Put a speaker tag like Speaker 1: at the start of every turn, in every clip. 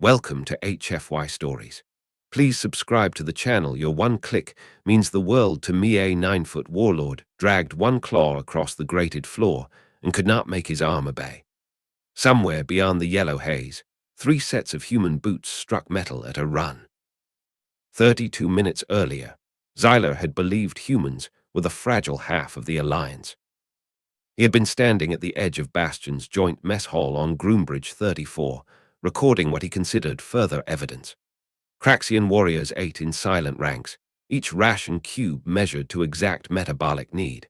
Speaker 1: Welcome to HFY Stories. Please subscribe to the channel. Your one click means the world to me. A 9-foot warlord dragged one claw across the grated floor and could not make his arm obey. Somewhere beyond the yellow haze, 3 sets of human boots struck metal at a run. 32 minutes earlier, Xyler had believed humans were the fragile half of the Alliance. He had been standing at the edge of Bastion's joint mess hall on Groombridge 34, recording what he considered further evidence. Craxian warriors ate in silent ranks, each ration cube measured to exact metabolic need.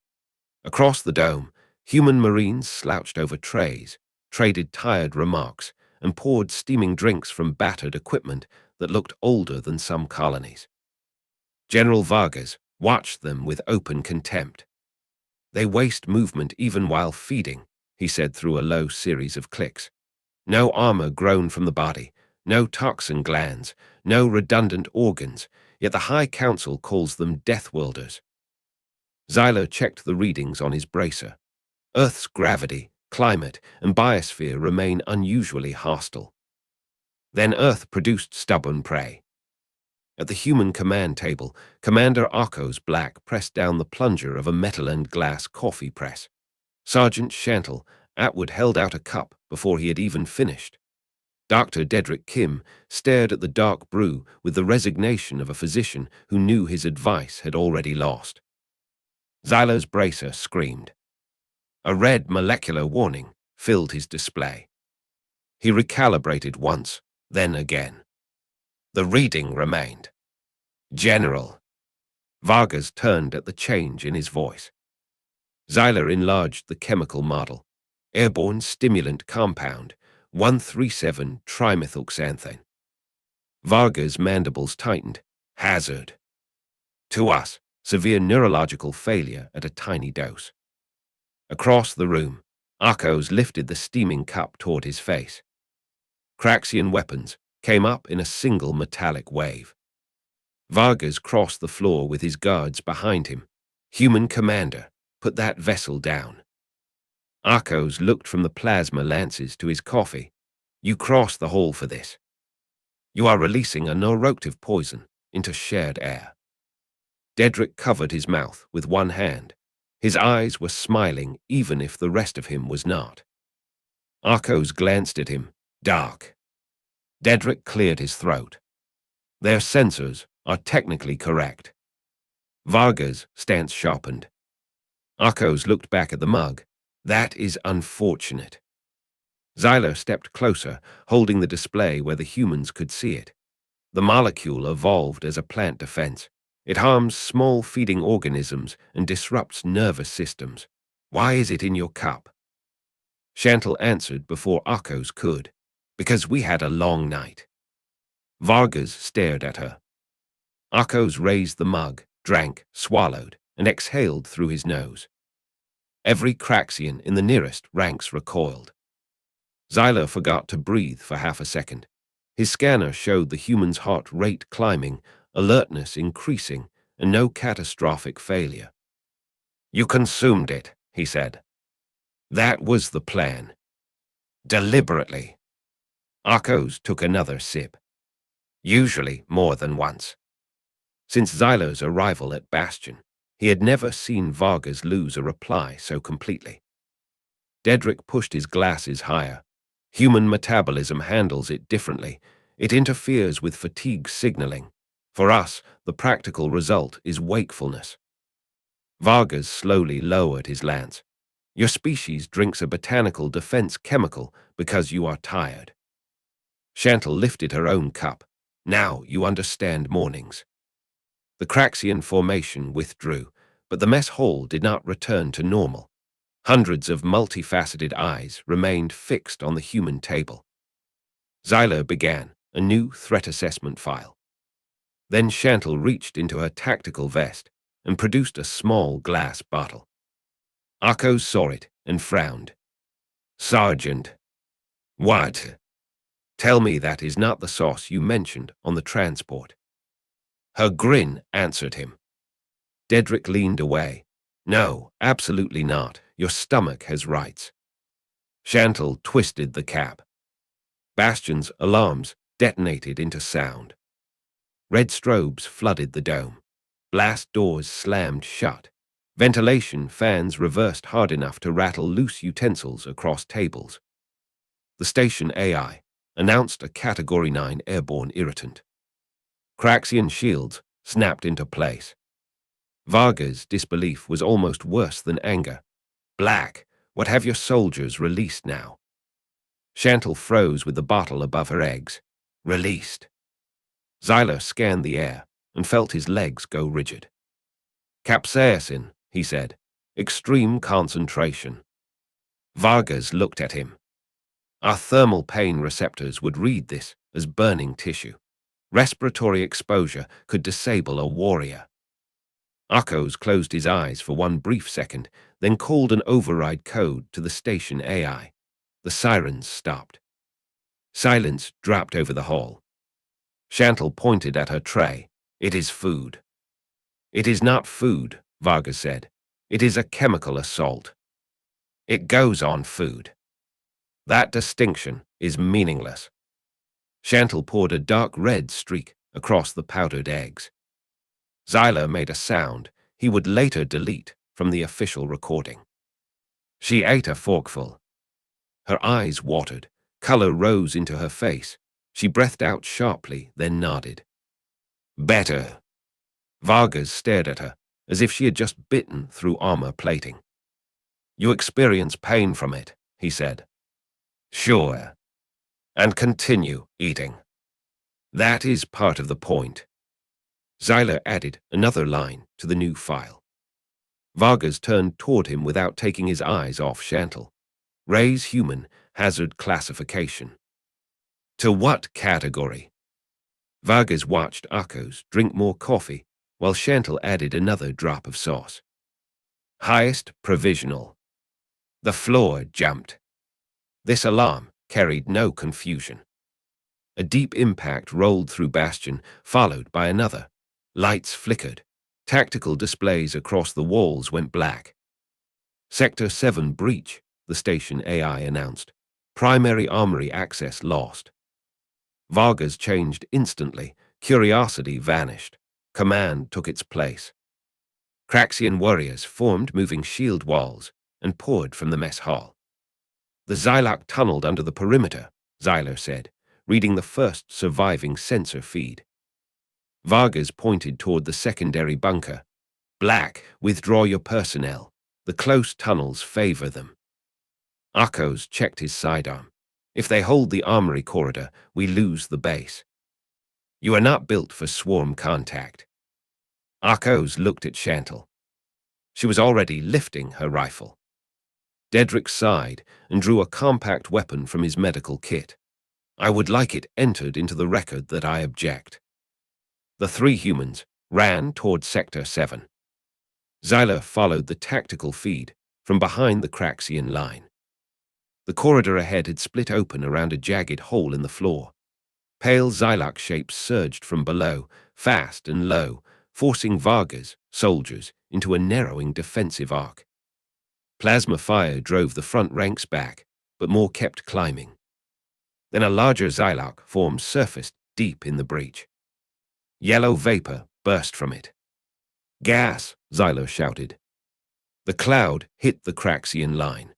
Speaker 1: Across the dome, human marines slouched over trays, traded tired remarks, and poured steaming drinks from battered equipment that looked older than some colonies. General Vargas watched them with open contempt. "They waste movement even while feeding," he said through a low series of clicks. "No armor grown from the body, no toxin glands, no redundant organs, yet the High Council calls them Deathworlders." Xyler checked the readings on his bracer. Earth's gravity, climate, and biosphere remain unusually hostile. Then Earth produced stubborn prey. At the human command table, Commander Akko's black pressed down the plunger of a metal and glass coffee press. Sergeant Chantal Atwood held out a cup before he had even finished. Dr. Dedrick Kim stared at the dark brew with the resignation of a physician who knew his advice had already lost. Xyler's bracer screamed. A red molecular warning filled his display. He recalibrated once, then again. The reading remained. "General." Vargas turned at the change in his voice. Xyler enlarged the chemical model. Airborne stimulant compound, 137-trimethylxanthine. Vargas' mandibles tightened. "Hazard." "To us, severe neurological failure at a tiny dose." Across the room, Akko's lifted the steaming cup toward his face. Craxian weapons came up in a single metallic wave. Vargas crossed the floor with his guards behind him. "Human commander, put that vessel down." Akko's looked from the plasma lances to his coffee. "You crossed the hall for this. You are releasing a neuroactive poison into shared air." Dedrick covered his mouth with one hand. His eyes were smiling even if the rest of him was not. Akko's glanced at him, dark. Dedrick cleared his throat. "Their sensors are technically correct." Vargas' stance sharpened. Akko's looked back at the mug. "That is unfortunate." Xyler stepped closer, holding the display where the humans could see it. "The molecule evolved as a plant defense. It harms small feeding organisms and disrupts nervous systems. Why is it in your cup?" Chantal answered before Akko's could. "Because we had a long night." Vargas stared at her. Akko's raised the mug, drank, swallowed, and exhaled through his nose. Every Craxian in the nearest ranks recoiled. Xyler forgot to breathe for half a second. His scanner showed the human's heart rate climbing, alertness increasing, and no catastrophic failure. "You consumed it," he said. "That was the plan. Deliberately." Akko's took another sip. "Usually more than once." Since Xyler's arrival at Bastion, he had never seen Vargas lose a reply so completely. Dedrick pushed his glasses higher. "Human metabolism handles it differently. It interferes with fatigue signaling. For us, the practical result is wakefulness." Vargas slowly lowered his lance. "Your species drinks a botanical defense chemical because you are tired." Chantal lifted her own cup. "Now you understand mornings." The Craxian formation withdrew, but the mess hall did not return to normal. Hundreds of multifaceted eyes remained fixed on the human table. Xyler began a new threat assessment file. Then Chantal reached into her tactical vest and produced a small glass bottle. Akko saw it and frowned. "Sergeant." "What?" "Tell me that is not the sauce you mentioned on the transport." Her grin answered him. Dedrick leaned away. "No, absolutely not. Your stomach has rights." Chantal twisted the cap. "Bastion's alarms detonated into sound. Red strobes flooded the dome. Blast doors slammed shut. Ventilation fans reversed hard enough to rattle loose utensils across tables. The station AI announced a Category 9 airborne irritant. Craxian shields snapped into place. Varga's disbelief was almost worse than anger. Black, what have your soldiers released now? Chantal froze with the bottle above her eggs. Released. Xyler scanned the air and felt his legs go rigid. Capsaicin, he said. Extreme concentration. Vargas looked at him. Our thermal pain receptors would read this as burning tissue. Respiratory exposure could disable a warrior. Akos closed his eyes for one brief second, then called an override code to the station AI. The sirens stopped. Silence dropped over the hall. Chantal pointed at her tray. It is food. It is not food, Vargas said. It is a chemical assault. It goes on food. That distinction is meaningless. Chantal poured a dark red streak across the powdered eggs. Xyler made a sound he would later delete from the official recording. She ate a forkful. Her eyes watered. Color rose into her face. She breathed out sharply, then nodded. Better. Vargas stared at her, as if she had just bitten through armor plating. You experience pain from it, he said. Sure. And continue eating. That is part of the point. Xyler added another line to the new file. Vargas turned toward him without taking his eyes off Chantal. Raise human, hazard classification. To what category? Vargas watched Akos drink more coffee, while Chantal added another drop of sauce. Highest provisional. The floor jumped. This alarm carried no confusion. A deep impact rolled through Bastion, followed by another. Lights flickered. Tactical displays across the walls went black. Sector 7 breach, the station AI announced. Primary armory access lost. Vargas changed instantly. Curiosity vanished. Command took its place. Craxian warriors formed moving shield walls and poured from the mess hall. The Xyloc tunneled under the perimeter, Xyler said, reading the first surviving sensor feed. Vargas pointed toward the secondary bunker. Black, withdraw your personnel. The close tunnels favor them. Akos checked his sidearm. If they hold the armory corridor, we lose the base. You are not built for swarm contact. Akos looked at Chantal. She was already lifting her rifle. Dedrick sighed and drew a compact weapon from his medical kit. I would like it entered into the record that I object. The three humans ran toward Sector 7. Xyler followed the tactical feed from behind the Craxian line. The corridor ahead had split open around a jagged hole in the floor. Pale Xyloc shapes surged from below, fast and low, forcing Vargas, soldiers, into a narrowing defensive arc. Plasma fire drove the front ranks back, but more kept climbing. Then a larger Xyloc form surfaced deep in the breach. Yellow vapor burst from it. Gas, Xyler shouted. The cloud hit the Craxian line.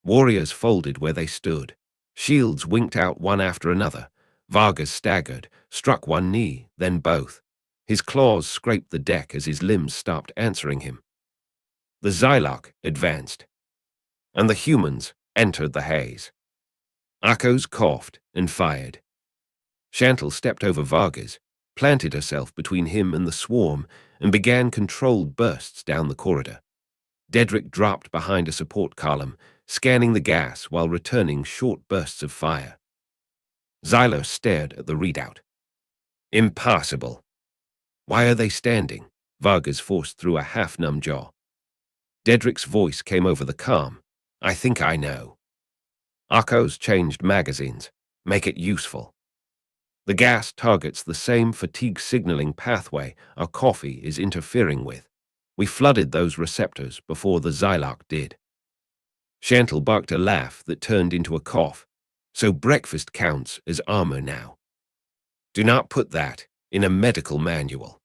Speaker 1: Warriors folded where they stood. Shields winked out one after another. Vargas staggered, struck one knee, then both. His claws scraped the deck as his limbs stopped answering him. The Xyloc advanced, and the humans entered the haze. Akos coughed and fired. Chantal stepped over Vargas, planted herself between him and the swarm, and began controlled bursts down the corridor. Dedrick dropped behind a support column, scanning the gas while returning short bursts of fire. Xyler stared at the readout. Impossible. Why are they standing? Vargas forced through a half-numb jaw. Dedrick's voice came over the comm. I think I know. Akos changed magazines. Make it useful. The gas targets the same fatigue signaling pathway our coffee is interfering with. We flooded those receptors before the Xyloc did. Chantal barked a laugh that turned into a cough. So breakfast counts as armor now. Do not put that in a medical manual.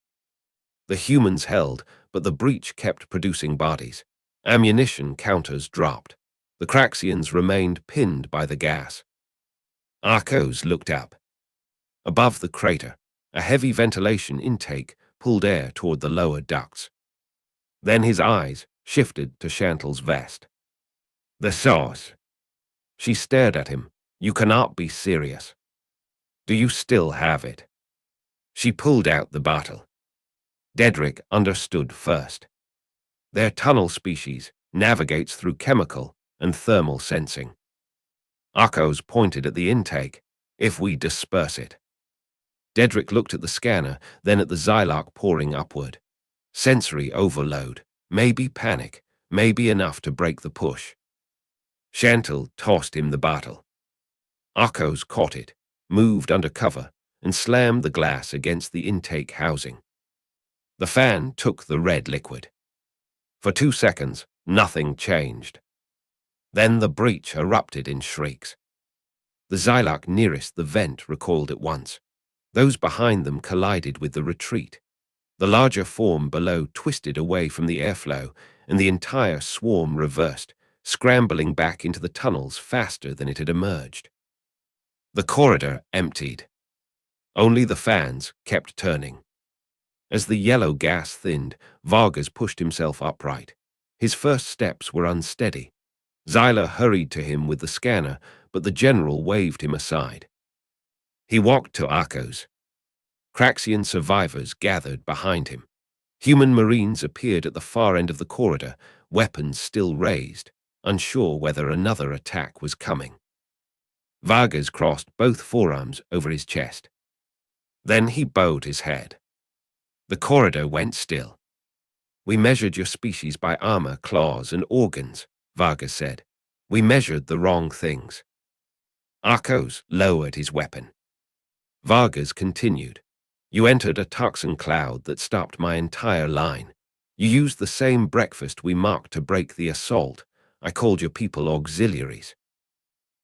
Speaker 1: The humans held, but the breach kept producing bodies. Ammunition counters dropped. The Craxians remained pinned by the gas. Arcos looked up. Above the crater, a heavy ventilation intake pulled air toward the lower ducts. Then his eyes shifted to Chantal's vest. The source. She stared at him. You cannot be serious. Do you still have it? She pulled out the bottle. Dedrick understood first. Their tunnel species navigates through chemical and thermal sensing. Arcos pointed at the intake. If we disperse it. Dedrick looked at the scanner, then at the Xylark pouring upward. Sensory overload. Maybe panic. Maybe enough to break the push. Chantal tossed him the bottle. Arcos caught it, moved under cover, and slammed the glass against the intake housing. The fan took the red liquid. For 2 seconds, nothing changed. Then the breach erupted in shrieks. The Xylark nearest the vent recoiled at once. Those behind them collided with the retreat. The larger form below twisted away from the airflow, and the entire swarm reversed, scrambling back into the tunnels faster than it had emerged. The corridor emptied. Only the fans kept turning. As the yellow gas thinned, Vargas pushed himself upright. His first steps were unsteady. Xyla hurried to him with the scanner, but the general waved him aside. He walked to Arcos. Craxian survivors gathered behind him. Human marines appeared at the far end of the corridor, weapons still raised, unsure whether another attack was coming. Vargas crossed both forearms over his chest. Then he bowed his head. The corridor went still. We measured your species by armor, claws, and organs, Vargas said. We measured the wrong things. Arcos lowered his weapon. Vargas continued. You entered a toxin cloud that stopped my entire line. You used the same breakfast we marked to break the assault. I called your people auxiliaries.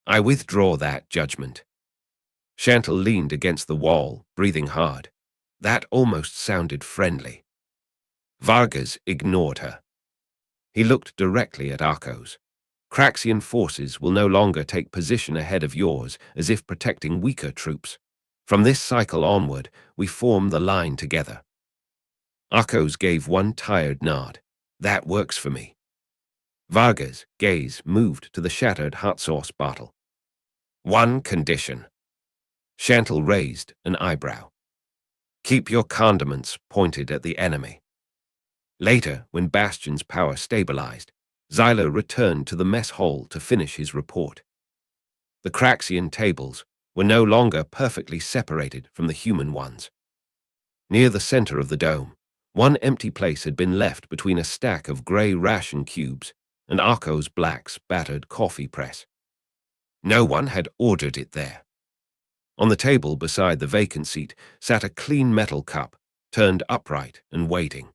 Speaker 1: I withdraw that judgment. Chantal leaned against the wall, breathing hard. That almost sounded friendly. Vargas ignored her. He looked directly at Arcos. Craxian forces will no longer take position ahead of yours as if protecting weaker troops. From this cycle onward, we form the line together. Arcos gave one tired nod. That works for me. Vargas' gaze moved to the shattered hot sauce bottle. One condition. Chantal raised an eyebrow. Keep your condiments pointed at the enemy. Later, when Bastion's power stabilized, Xylo returned to the mess hall to finish his report. The Craxian tables were no longer perfectly separated from the human ones. Near the center of the dome, one empty place had been left between a stack of gray ration cubes and Arco's Black's battered coffee press. No one had ordered it there. On the table beside the vacant seat sat a clean metal cup, turned upright and waiting.